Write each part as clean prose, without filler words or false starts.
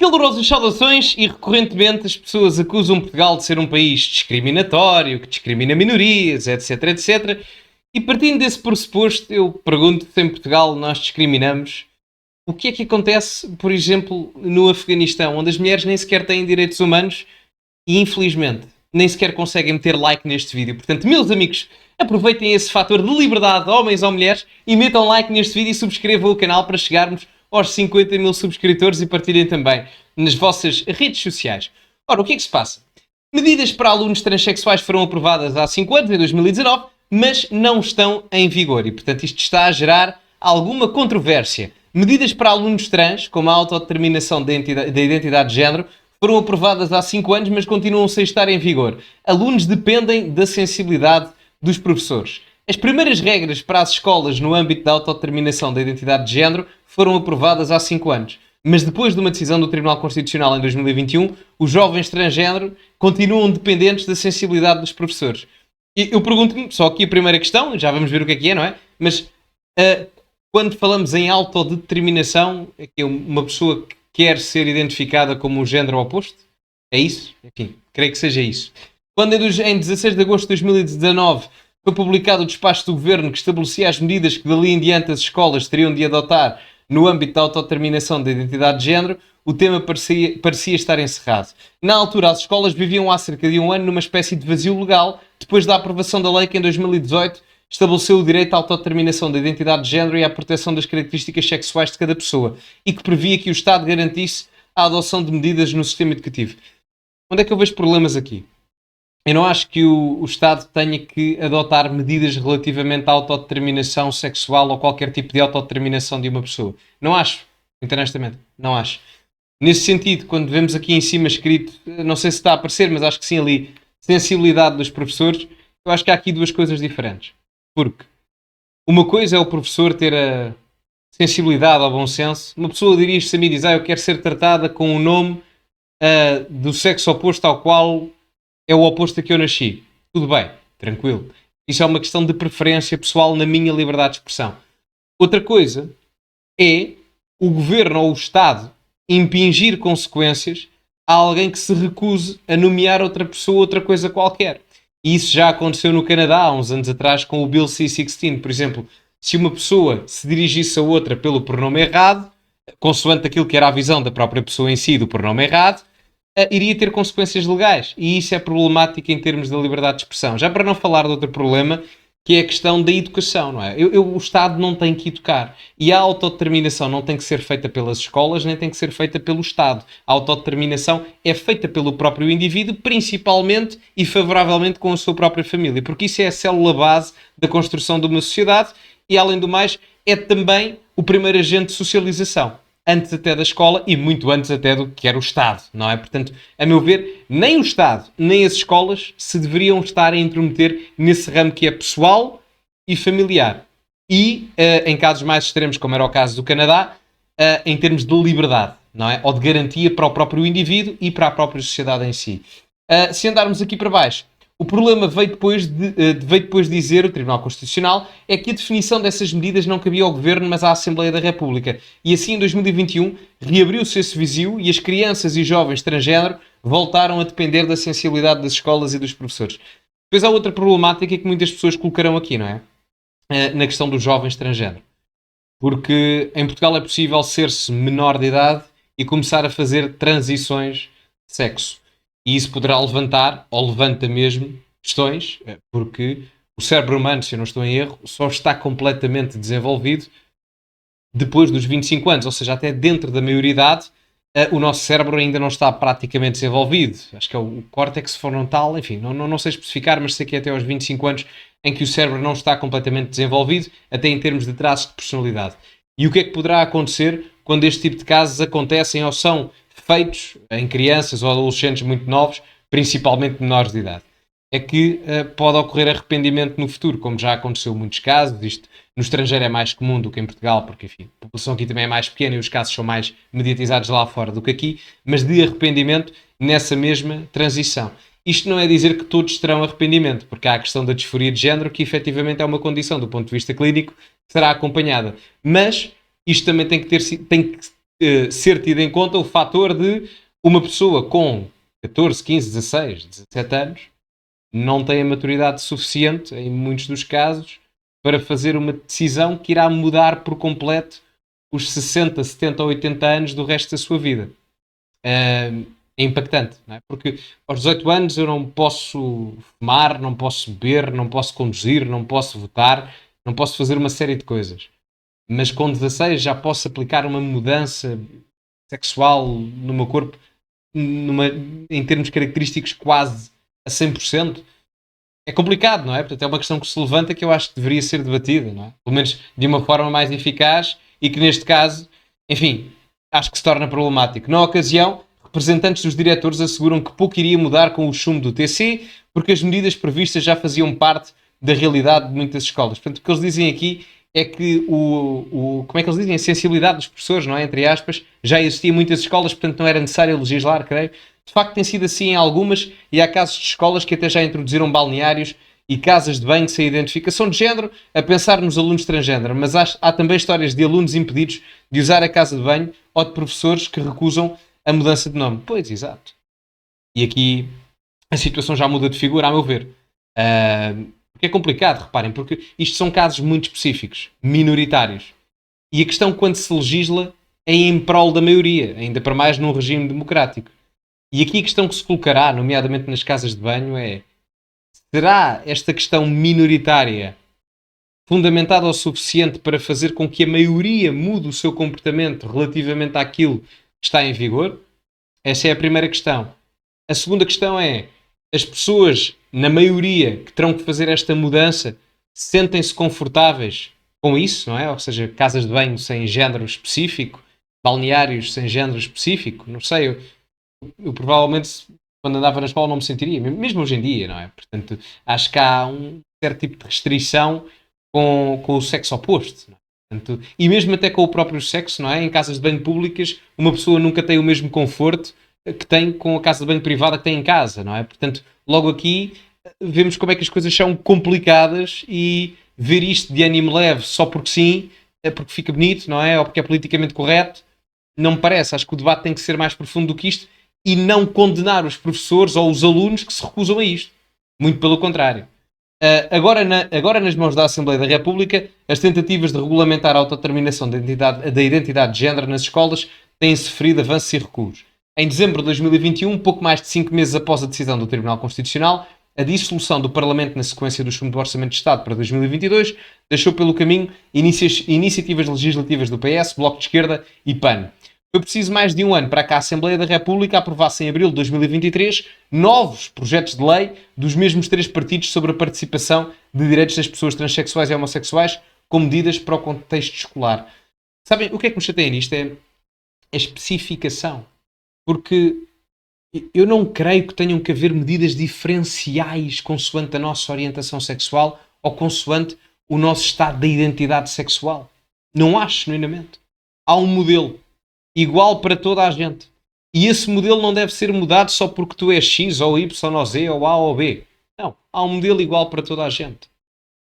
Calorosas saudações e recorrentemente as pessoas acusam Portugal de ser um país discriminatório, que discrimina minorias, etc, etc. E partindo desse pressuposto, eu pergunto se em Portugal nós discriminamos. O que é que acontece, por exemplo, no Afeganistão, onde as mulheres nem sequer têm direitos humanos e, infelizmente, nem sequer conseguem meter like neste vídeo. Portanto, meus amigos, aproveitem esse fator de liberdade, homens ou mulheres, e metam like neste vídeo e subscrevam o canal para chegarmos aos 50 mil subscritores e partilhem também nas vossas redes sociais. Ora, o que é que se passa? Medidas para alunos transexuais foram aprovadas há 5 anos, em 2019, mas não estão em vigor e, portanto, isto está a gerar alguma controvérsia. Medidas para alunos trans, como a autodeterminação da identidade de género, foram aprovadas há 5 anos, mas continuam sem estar em vigor. Alunos dependem da sensibilidade dos professores. As primeiras regras para as escolas no âmbito da autodeterminação da identidade de género foram aprovadas há 5 anos. Mas depois de uma decisão do Tribunal Constitucional em 2021, os jovens transgénero continuam dependentes da sensibilidade dos professores. E eu pergunto-me, só aqui a primeira questão, já vamos ver o que é, não é? Mas quando falamos em autodeterminação, é que é uma pessoa que quer ser identificada como um género oposto? É isso? Enfim, creio que seja isso. Quando em 16 de agosto de 2019 foi publicado o despacho do Governo que estabelecia as medidas que dali em diante as escolas teriam de adotar no âmbito da autodeterminação da identidade de género, o tema parecia estar encerrado. Na altura, as escolas viviam há cerca de um ano numa espécie de vazio legal, depois da aprovação da lei que em 2018 estabeleceu o direito à autodeterminação da identidade de género e à proteção das características sexuais de cada pessoa e que previa que o Estado garantisse a adoção de medidas no sistema educativo. Onde é que eu vejo problemas aqui? Eu não acho que o Estado tenha que adotar medidas relativamente à autodeterminação sexual ou qualquer tipo de autodeterminação de uma pessoa. Não acho, honestamente, não acho. Nesse sentido, quando vemos aqui em cima escrito, não sei se está a aparecer, mas acho que sim ali, sensibilidade dos professores, eu acho que há aqui duas coisas diferentes. Porque uma coisa é o professor ter a sensibilidade ao bom senso. Uma pessoa dirige-se a mim e diz, eu quero ser tratada com o nome do sexo oposto ao qual é o oposto a que eu nasci. Tudo bem, tranquilo. Isso é uma questão de preferência pessoal na minha liberdade de expressão. Outra coisa é o governo ou o Estado impingir consequências a alguém que se recuse a nomear outra pessoa, outra coisa qualquer. E isso já aconteceu no Canadá há uns anos atrás com o Bill C-16. Por exemplo, se uma pessoa se dirigisse a outra pelo pronome errado, consoante aquilo que era a visão da própria pessoa em si do pronome errado, iria ter consequências legais. E isso é problemático em termos da liberdade de expressão. Já para não falar de outro problema, que é a questão da educação, não é? O Estado não tem que educar. E a autodeterminação não tem que ser feita pelas escolas, nem tem que ser feita pelo Estado. A autodeterminação é feita pelo próprio indivíduo, principalmente e favoravelmente com a sua própria família. Porque isso é a célula base da construção de uma sociedade e, além do mais, é também o primeiro agente de socialização. Antes até da escola e muito antes até do que era o Estado, não é? Portanto, a meu ver, nem o Estado, nem as escolas se deveriam estar a intrometer nesse ramo que é pessoal e familiar. E, em casos mais extremos, como era o caso do Canadá, em termos de liberdade, não é? Ou de garantia para o próprio indivíduo e para a própria sociedade em si. Se andarmos aqui para baixo, o problema veio depois de dizer, o Tribunal Constitucional, é que a definição dessas medidas não cabia ao Governo, mas à Assembleia da República. E assim, em 2021, reabriu-se esse vazio e as crianças e jovens transgénero voltaram a depender da sensibilidade das escolas e dos professores. Depois há outra problemática que muitas pessoas colocarão aqui, não é? Na questão dos jovens transgénero. Porque em Portugal é possível ser-se menor de idade e começar a fazer transições de sexo. E isso poderá levantar, ou levanta mesmo, questões, porque o cérebro humano, se eu não estou em erro, só está completamente desenvolvido depois dos 25 anos, ou seja, até dentro da maioridade, o nosso cérebro ainda não está praticamente desenvolvido. Acho que é o córtex frontal, enfim, não sei especificar, mas sei que é até aos 25 anos em que o cérebro não está completamente desenvolvido, até em termos de traços de personalidade. E o que é que poderá acontecer quando este tipo de casos acontecem ou são feitos em crianças ou adolescentes muito novos, principalmente menores de idade? É que pode ocorrer arrependimento no futuro, como já aconteceu em muitos casos. Isto no estrangeiro é mais comum do que em Portugal, porque enfim, a população aqui também é mais pequena e os casos são mais mediatizados lá fora do que aqui, mas de arrependimento nessa mesma transição. Isto não é dizer que todos terão arrependimento, porque há a questão da disforia de género, que efetivamente é uma condição do ponto de vista clínico que será acompanhada. Mas isto também tem que ser tido em conta o fator de uma pessoa com 14, 15, 16, 17 anos não tem a maturidade suficiente, em muitos dos casos, para fazer uma decisão que irá mudar por completo os 60, 70 ou 80 anos do resto da sua vida. É impactante, não é? Porque aos 18 anos eu não posso fumar, não posso beber, não posso conduzir, não posso votar, não posso fazer uma série de coisas. Mas com 16 já posso aplicar uma mudança sexual no meu corpo numa, em termos característicos quase a 100%. É complicado, não é? Portanto, é uma questão que se levanta que eu acho que deveria ser debatida, não é? Pelo menos de uma forma mais eficaz e que neste caso, enfim, acho que se torna problemático. Na ocasião, representantes dos diretores asseguram que pouco iria mudar com o chumbo do TC, porque as medidas previstas já faziam parte da realidade de muitas escolas. Portanto, o que eles dizem aqui é que como é que eles dizem? A sensibilidade dos professores, não é? Entre aspas, já existia em muitas escolas, portanto não era necessário legislar, creio. De facto tem sido assim em algumas e há casos de escolas que até já introduziram balneários e casas de banho sem identificação de género, a pensar nos alunos transgênero, mas há também histórias de alunos impedidos de usar a casa de banho ou de professores que recusam a mudança de nome. Pois, exato. E aqui a situação já muda de figura, a meu ver. Porque é complicado, reparem, porque isto são casos muito específicos, minoritários. E a questão quando se legisla é em prol da maioria, ainda para mais num regime democrático. E aqui a questão que se colocará, nomeadamente nas casas de banho, é: será esta questão minoritária fundamentada o suficiente para fazer com que a maioria mude o seu comportamento relativamente àquilo que está em vigor? Essa é a primeira questão. A segunda questão é: as pessoas, na maioria, que terão que fazer esta mudança, sentem-se confortáveis com isso, não é? Ou seja, casas de banho sem género específico, balneários sem género específico, não sei, eu provavelmente quando andava na escola não me sentiria, mesmo hoje em dia, não é? Portanto, acho que há um certo tipo de restrição com o sexo oposto, não é? Portanto, e mesmo até com o próprio sexo, não é? Em casas de banho públicas, uma pessoa nunca tem o mesmo conforto que tem com a casa de banho privada que tem em casa, não é? Portanto, logo aqui vemos como é que as coisas são complicadas e ver isto de ânimo leve só porque sim, é porque fica bonito, não é? Ou porque é politicamente correto, não me parece. Acho que o debate tem que ser mais profundo do que isto e não condenar os professores ou os alunos que se recusam a isto. Muito pelo contrário. Agora nas mãos da Assembleia da República, as tentativas de regulamentar a autodeterminação da identidade de género nas escolas têm sofrido avanços e recuos. Em dezembro de 2021, pouco mais de 5 meses após a decisão do Tribunal Constitucional, a dissolução do Parlamento na sequência do chumbo do Orçamento de Estado para 2022 deixou pelo caminho iniciativas legislativas do PS, Bloco de Esquerda e PAN. Foi preciso mais de um ano para que a Assembleia da República aprovasse em abril de 2023 novos projetos de lei dos mesmos três partidos sobre a participação de direitos das pessoas transexuais e homossexuais com medidas para o contexto escolar. Sabem, o que é que me chateia nisto é a especificação. Porque eu não creio que tenham que haver medidas diferenciais consoante a nossa orientação sexual ou consoante o nosso estado de identidade sexual. Não acho, genuinamente. Há um modelo igual para toda a gente. E esse modelo não deve ser mudado só porque tu és X ou Y ou Z ou A ou B. Não. Há um modelo igual para toda a gente.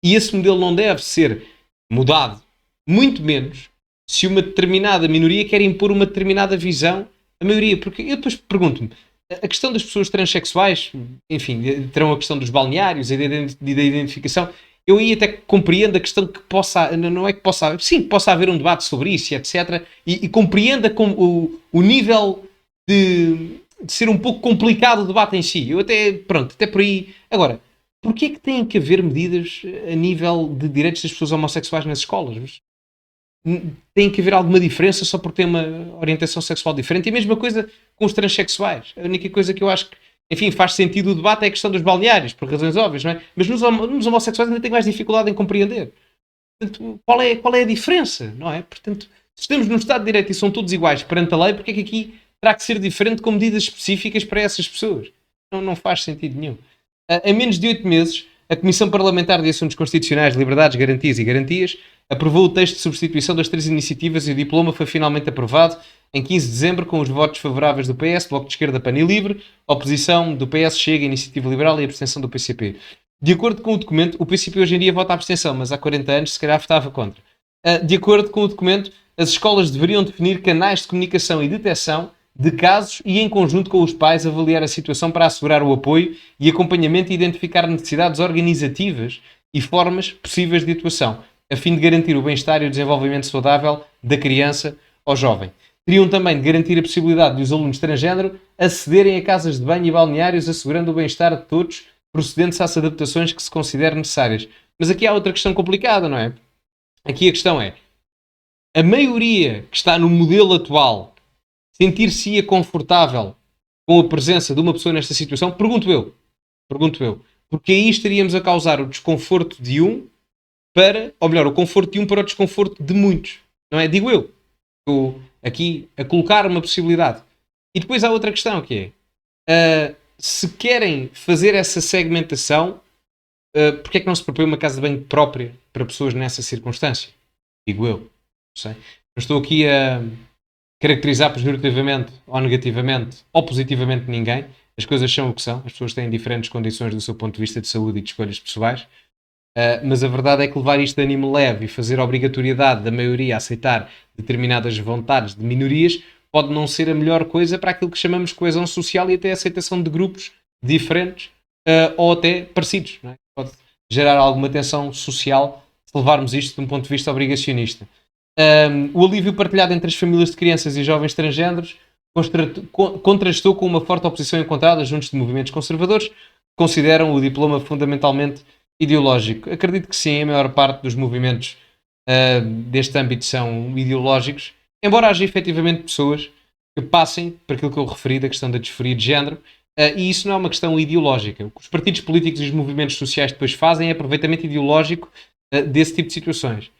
E esse modelo não deve ser mudado, muito menos, se uma determinada minoria quer impor uma determinada visão à maioria. Porque eu depois pergunto-me, a questão das pessoas transexuais, enfim, terão a questão dos balneários e da identificação. Eu aí até compreendo a questão que possa, não é que possa, sim, que possa haver um debate sobre isso, etc. E compreenda como o nível de ser um pouco complicado o debate em si. Eu até, pronto, até por aí. Agora, porquê é que têm que haver medidas a nível de direitos das pessoas homossexuais nas escolas? Tem que haver alguma diferença só porque tem uma orientação sexual diferente? E a mesma coisa com os transexuais. A única coisa que eu acho que, enfim, faz sentido o debate é a questão dos balneários, por razões óbvias, não é? Mas nos homossexuais ainda tenho mais dificuldade em compreender. Portanto, qual é a diferença, não é? Portanto, se estamos num Estado de Direito e são todos iguais perante a lei, porque é que aqui terá que ser diferente com medidas específicas para essas pessoas? Não faz sentido nenhum. Em menos de 8 meses, a Comissão Parlamentar de Assuntos Constitucionais, Liberdades, Garantias aprovou o texto de substituição das 3 iniciativas e o diploma foi finalmente aprovado em 15 de dezembro com os votos favoráveis do PS, Bloco de Esquerda, PAN e Livre, oposição do PS, Chega, Iniciativa Liberal e abstenção do PCP. De acordo com o documento, o PCP hoje em dia vota a abstenção, mas há 40 anos se calhar votava contra. De acordo com o documento, as escolas deveriam definir canais de comunicação e detecção de casos e, em conjunto com os pais, avaliar a situação para assegurar o apoio e acompanhamento e identificar necessidades organizativas e formas possíveis de atuação, a fim de garantir o bem-estar e o desenvolvimento saudável da criança ou jovem. Teriam também de garantir a possibilidade de os alunos transgênero acederem a casas de banho e balneários, assegurando o bem-estar de todos, procedendo-se às adaptações que se considerem necessárias. Mas aqui há outra questão complicada, não é? Aqui a questão é, a maioria que está no modelo atual sentir-se-ia confortável com a presença de uma pessoa nesta situação? Pergunto eu. Porque aí estaríamos a causar o desconforto de um para, ou melhor, o conforto de um para o desconforto de muitos. Não é? Digo eu. Estou aqui a colocar uma possibilidade. E depois há outra questão que é, se querem fazer essa segmentação, porque é que não se propõe uma casa de banho própria para pessoas nessa circunstância? Digo eu. Não sei. Não estou aqui a caracterizar pejorativamente ou negativamente ou positivamente ninguém. As coisas são o que são. As pessoas têm diferentes condições do seu ponto de vista de saúde e de escolhas pessoais. Mas a verdade é que levar isto de ânimo leve e fazer a obrigatoriedade da maioria a aceitar determinadas vontades de minorias pode não ser a melhor coisa para aquilo que chamamos de coesão social e até a aceitação de grupos diferentes ou até parecidos. Não é? Pode gerar alguma tensão social se levarmos isto de um ponto de vista obrigacionista. O alívio partilhado entre as famílias de crianças e jovens transgêneros contrastou com uma forte oposição encontrada juntos de movimentos conservadores que consideram o diploma fundamentalmente ideológico. Acredito que sim, a maior parte dos movimentos deste âmbito são ideológicos, embora haja efetivamente pessoas que passem por aquilo que eu referi da questão da disforia de género, e isso não é uma questão ideológica. O que os partidos políticos e os movimentos sociais depois fazem é aproveitamento ideológico desse tipo de situações.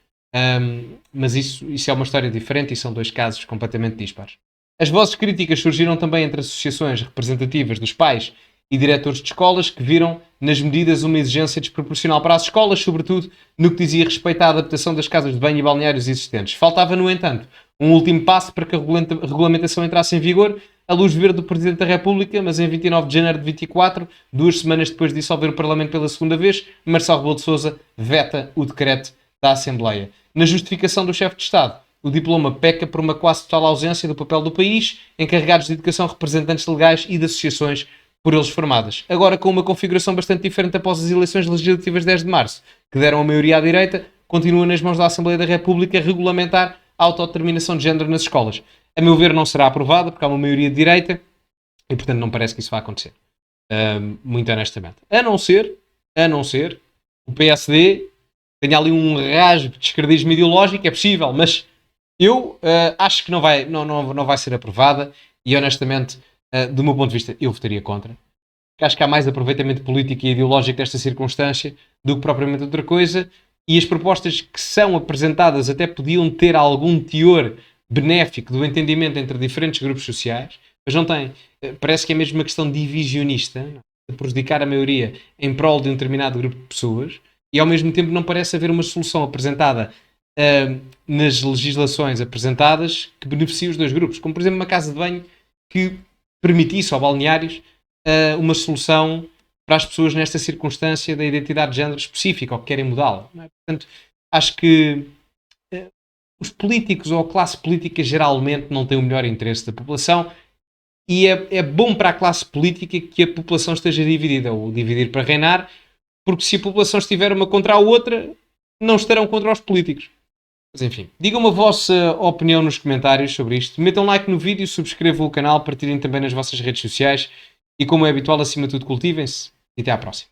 Mas isso é uma história diferente e são dois casos completamente dispares. As vozes críticas surgiram também entre associações representativas dos pais e diretores de escolas que viram nas medidas uma exigência desproporcional para as escolas, sobretudo no que dizia respeito à adaptação das casas de banho e balneários existentes. Faltava, no entanto, um último passo para que a regulamentação entrasse em vigor, a luz verde do Presidente da República, mas em 29 de janeiro de 24, 2 semanas depois de dissolver o Parlamento pela segunda vez, Marcelo Rebelo de Sousa veta o decreto da Assembleia. Na justificação do chefe de Estado, o diploma peca por uma quase total ausência do papel do país, encarregados de educação, representantes legais e de associações por eles formadas. Agora, com uma configuração bastante diferente após as eleições legislativas de 10 de março, que deram a maioria à direita, continua nas mãos da Assembleia da República regulamentar a autodeterminação de género nas escolas. A meu ver, não será aprovada, porque há uma maioria de direita, e portanto não parece que isso vá acontecer. Muito honestamente. A não ser o PSD tenha ali um rasgo de esquerdismo ideológico, é possível, mas eu acho que não vai ser aprovada, e honestamente, do meu ponto de vista, eu votaria contra. Porque acho que há mais aproveitamento político e ideológico desta circunstância do que propriamente outra coisa, e as propostas que são apresentadas até podiam ter algum teor benéfico do entendimento entre diferentes grupos sociais, mas não tem. Parece que é mesmo uma questão divisionista, de prejudicar a maioria em prol de um determinado grupo de pessoas, e ao mesmo tempo não parece haver uma solução apresentada nas legislações apresentadas que beneficie os dois grupos, como por exemplo uma casa de banho que permitisse, ou balneários, uma solução para as pessoas nesta circunstância da identidade de género específica ou que querem mudá-la. Não é? Portanto, acho que os políticos ou a classe política geralmente não têm o melhor interesse da população, e é bom para a classe política que a população esteja dividida, ou dividir para reinar, porque se a população estiver uma contra a outra, não estarão contra os políticos. Mas enfim, digam-me a vossa opinião nos comentários sobre isto. Metam like no vídeo, subscrevam o canal, partilhem também nas vossas redes sociais e, como é habitual, acima de tudo, cultivem-se e até à próxima.